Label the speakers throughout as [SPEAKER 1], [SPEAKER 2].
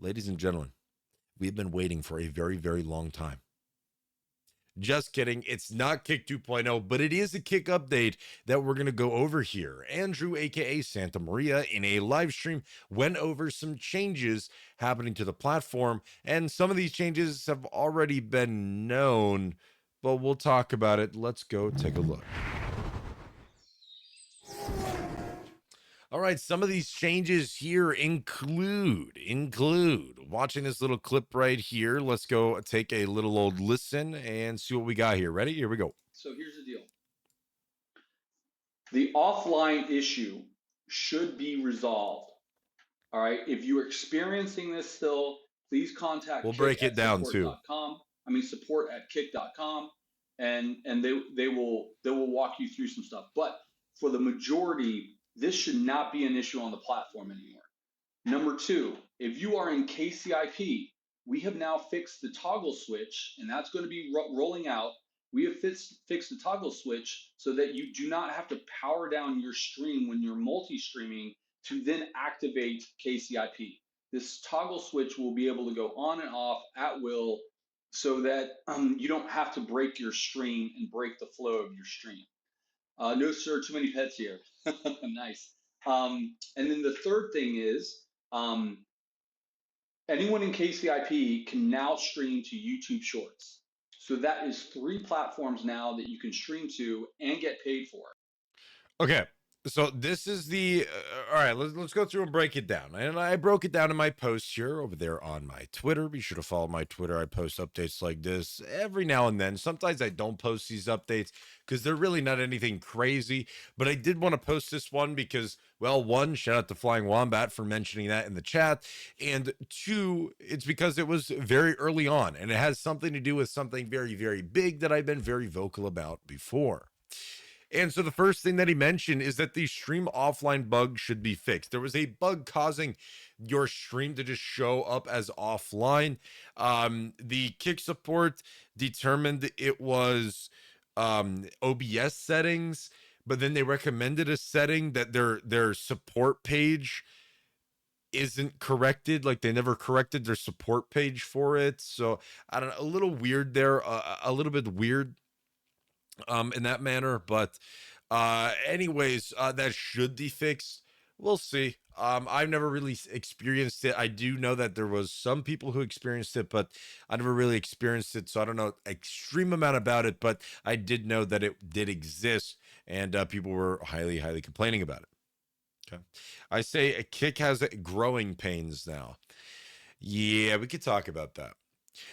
[SPEAKER 1] Ladies and gentlemen, we've been waiting for a very, very long time. Just kidding. It's not Kick 2.0, but it is a Kick update that we're going to go over here. Andrew, aka Santa Maria, in a live stream, went over some changes happening to the platform, and some of these changes have already been known, but we'll talk about it. Let's go take a look. All right, some of these changes here include watching this little clip right here. Let's go take a little old listen and see what we got here. Ready? Here we go.
[SPEAKER 2] So here's the deal. The offline issue should be resolved. All right. If you're experiencing this still, please contact
[SPEAKER 1] We'll
[SPEAKER 2] kick
[SPEAKER 1] break it
[SPEAKER 2] at
[SPEAKER 1] down too.
[SPEAKER 2] support.com. Support at kick.com, and they will walk you through some stuff. But for the majority, this should not be an issue on the platform anymore. Number two, if you are in KCIP, we have now fixed the toggle switch, and that's going to be rolling out. We have fixed the toggle switch so that you do not have to power down your stream when you're multi-streaming to then activate KCIP. This toggle switch will be able to go on and off at will so that you don't have to break your stream and break the flow of your stream. No, sir, too many pets here. Nice. And then the third thing is anyone in KCIP can now stream to YouTube Shorts. So that is 3 platforms now that you can stream to and get paid for.
[SPEAKER 1] Okay. So this is the all right. Let's go through and break it down. And I broke it down in my post here over there on my Twitter. Be sure to follow my Twitter. I post updates like this every now and then. Sometimes I don't post these updates because they're really not anything crazy. But I did want to post this one because, well, one, shout out to Flying Wombat for mentioning that in the chat, and two, it's because it was very early on, and it has something to do with something very, very big that I've been very vocal about before. And so the first thing that he mentioned is that the stream offline bug should be fixed. There was a bug causing your stream to just show up as offline. The Kick support determined it was OBS settings, but then they recommended a setting that their support page isn't corrected. Like they never corrected their support page for it. So I don't know, a little weird there, a little bit weird in that manner, but anyways, that should be fixed. We'll see. I've never really experienced it. I do know that there was some people who experienced it, but I never really experienced it, so I don't know extreme amount about it, but I did know that it did exist, and people were highly, highly complaining about it. Okay. I say a Kick has growing pains now. Yeah, we could talk about that.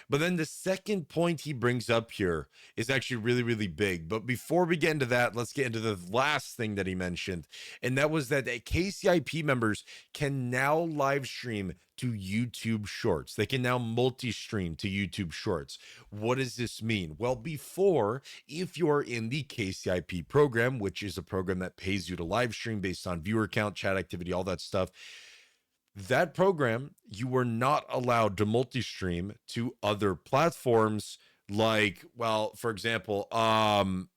[SPEAKER 1] But then the second point he brings up here is actually really, really big. But before we get into that, let's get into the last thing that he mentioned. And that was that KCIP members can now live stream to YouTube Shorts. They can now multi-stream to YouTube Shorts. What does this mean? Well, before, if you're in the KCIP program, which is a program that pays you to live stream based on viewer count, chat activity, all that stuff, that program, you were not allowed to multi-stream to other platforms like, well, for example, let's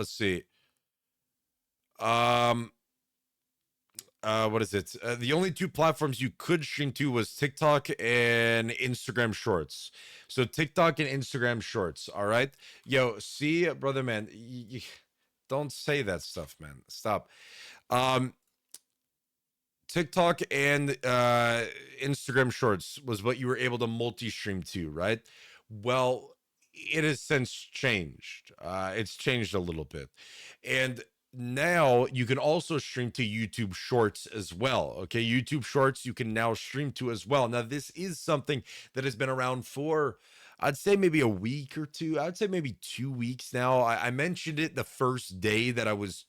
[SPEAKER 1] see. What is it? The only 2 platforms you could stream to was TikTok and Instagram Shorts. So TikTok and Instagram Shorts, all right? Yo, see, brother, man, don't say that stuff, man. Stop. TikTok and Instagram Shorts was what you were able to multi-stream to, right? Well, it has since changed. It's changed a little bit. And now you can also stream to YouTube Shorts as well. Okay, YouTube Shorts you can now stream to as well. Now, this is something that has been around for, I'd say maybe a week or two. I'd say maybe 2 weeks now. I mentioned it the first day that I was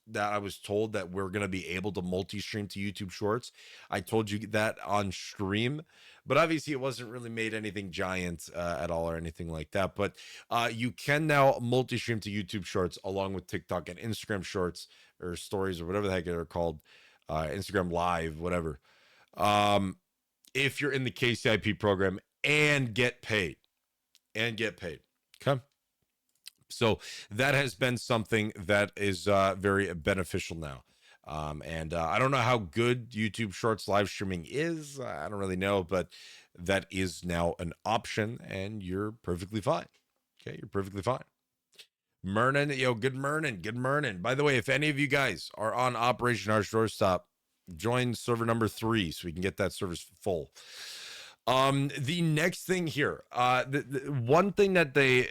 [SPEAKER 1] told that we're gonna be able to multi-stream to YouTube Shorts. I told you that on stream, but obviously it wasn't really made anything giant at all or anything like that. But you can now multi-stream to YouTube Shorts along with TikTok and Instagram Shorts or Stories or whatever the heck they're called, Instagram Live, whatever. If you're in the KCIP program and get paid. Okay. So that has been something that is very beneficial now. And I don't know how good YouTube Shorts live streaming is. I don't really know, but that is now an option, and you're perfectly fine. Okay, you're perfectly fine. Mernin, yo, good morning, good morning. By the way, if any of you guys are on Operation Our Shortstop, join server number 3 so we can get that server full. The next thing here, the one thing that they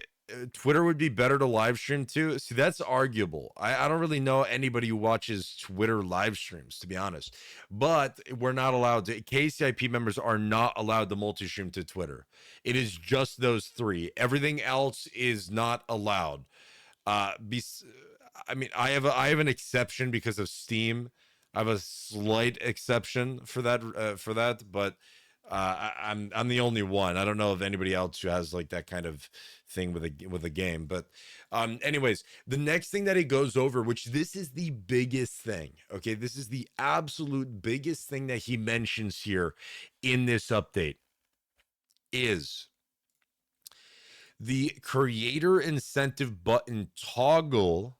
[SPEAKER 1] Twitter would be better to live stream to. See, that's arguable. I don't really know anybody who watches Twitter live streams, to be honest. But we're not allowed to. KCIP members are not allowed to multi-stream to Twitter. It is just those 3. Everything else is not allowed. Be, I mean, I have an exception because of Steam. I have a slight exception for that, but I'm the only one. I don't know of anybody else who has like that kind of thing with a game. But anyways, the next thing that he goes over, which this is the biggest thing. Okay, this is the absolute biggest thing that he mentions here in this update is the creator incentive button toggle,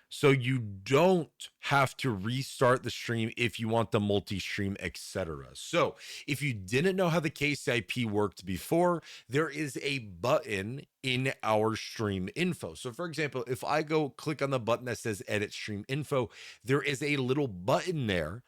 [SPEAKER 1] so you don't have to restart the stream if you want the multi-stream, etc. So if you didn't know how the KCIP worked before, there is a button in our stream info. So for example, if I go click on the button that says edit stream info, there is a little button there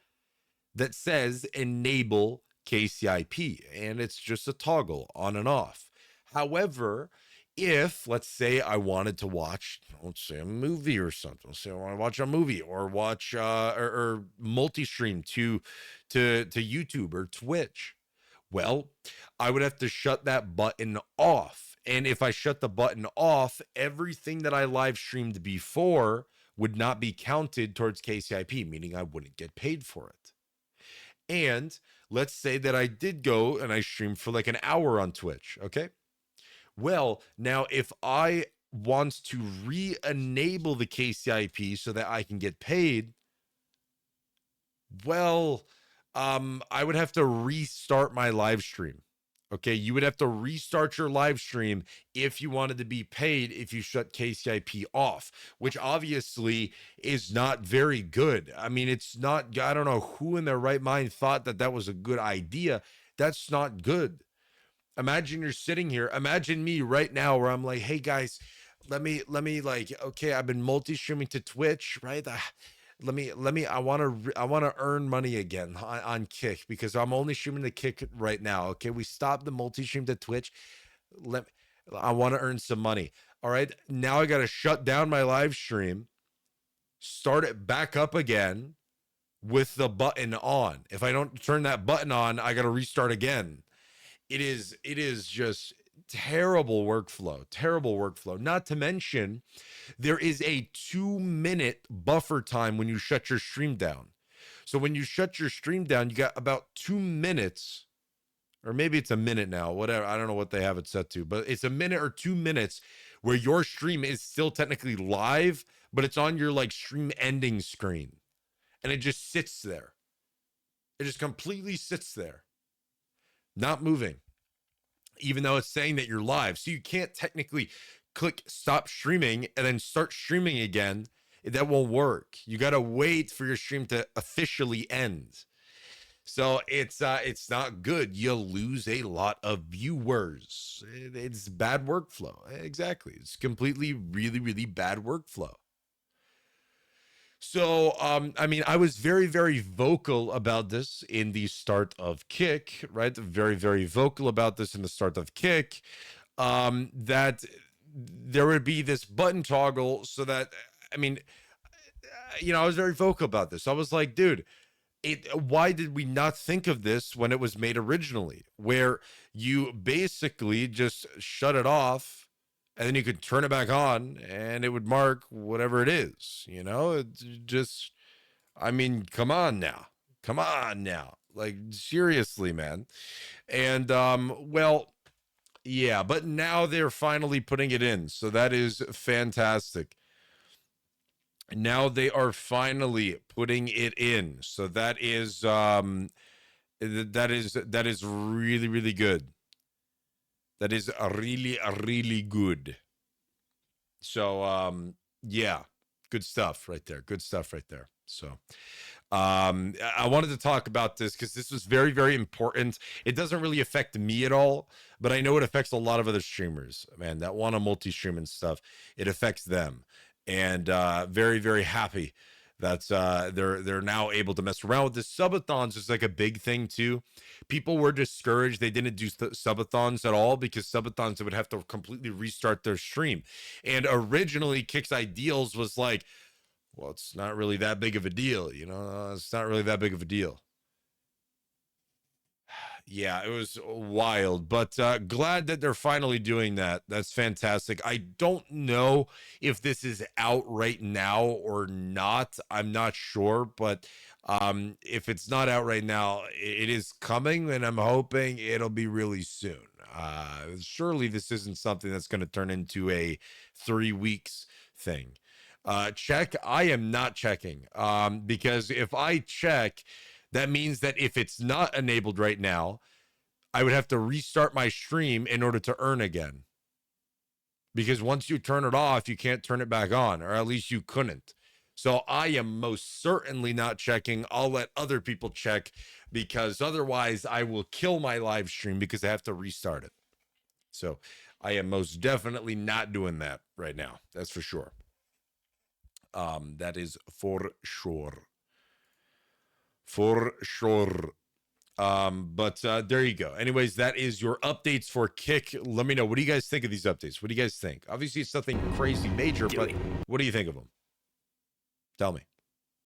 [SPEAKER 1] that says enable KCIP, and it's just a toggle on and off. However, if let's say I wanted to watch, let's say a movie or something, let's say I want to watch a movie or watch or multi-stream to YouTube or Twitch, well, I would have to shut that button off. And if I shut the button off, everything that I live streamed before would not be counted towards KCIP, meaning I wouldn't get paid for it. And let's say that I did go and I streamed for like an hour on Twitch. Okay. Well, now if I want to re-enable the KCIP so that I can get paid, well, I would have to restart my live stream. Okay, you would have to restart your live stream if you wanted to be paid if you shut KCIP off, which obviously is not very good. I mean, it's not, I don't know who in their right mind thought that that was a good idea. That's not good. Imagine you're sitting here. Imagine me right now where I'm like, hey guys, let me like, okay, I've been multi-streaming to Twitch, right? I want to earn money again on Kick because I'm only streaming the Kick right now. Okay, we stopped the multi-stream to Twitch. I want to earn some money. All right, now I got to shut down my live stream, start it back up again with the button on. If I don't turn that button on, I got to restart again. It is just terrible workflow. Not to mention, there is a 2-minute buffer time when you shut your stream down. So when you shut your stream down, you got about 2 minutes, or maybe it's a minute now, whatever. I don't know what they have it set to, but it's a minute or 2 minutes where your stream is still technically live, but it's on your like stream ending screen. And it just sits there. It just completely sits there, not moving, even though it's saying that you're live. So you can't technically click stop streaming and then start streaming again. That won't work. You got to wait for your stream to officially end. So it's not good. You lose a lot of viewers. It's bad workflow. Exactly. It's completely really bad workflow. So, I mean, I was very vocal about this in the start of Kick, right? Very vocal about this in the start of Kick, that there would be this button toggle so that, I mean, I was very vocal about this. I was like, dude, why did we not think of this when it was made originally, where you basically just shut it off and then you could turn it back on and it would mark whatever it is, it's just, I mean, come on now, like seriously, man. And well, yeah, but now they're finally putting it in, so that is fantastic. Now they are finally putting it in, so that is really good. That is really good. So yeah, good stuff right there. So I wanted to talk about this because this was very, very important. It doesn't really affect me at all, but I know it affects a lot of other streamers, man, that want to multi-stream and stuff. It affects them. And very, very happy that they're now able to mess around with this. Subathons is like a big thing too. People were discouraged. They didn't do subathons at all because subathons, they would have to completely restart their stream. And originally Kicks Ideals was like, well, it's not really that big of a deal, you know. It's not really that big of a deal. Yeah, it was wild, but glad that they're finally doing that. That's fantastic. I don't know if this is out right now or not. I'm not sure, but if it's not out right now, it is coming, and I'm hoping it'll be really soon. Surely this isn't something that's going to turn into a 3 weeks thing. Check. I am not checking because if I check, that means that if it's not enabled right now, I would have to restart my stream in order to earn again. Because once you turn it off, you can't turn it back on, or at least you couldn't. So I am most certainly not checking. I'll let other people check because otherwise I will kill my live stream because I have to restart it. So I am most definitely not doing that right now. That's for sure. That is for sure. For sure. But there you go. Anyways, that is your updates for Kick. Let me know, what do you guys think of these updates? What do you guys think? Obviously it's nothing crazy major, but what do you think of them? Tell me.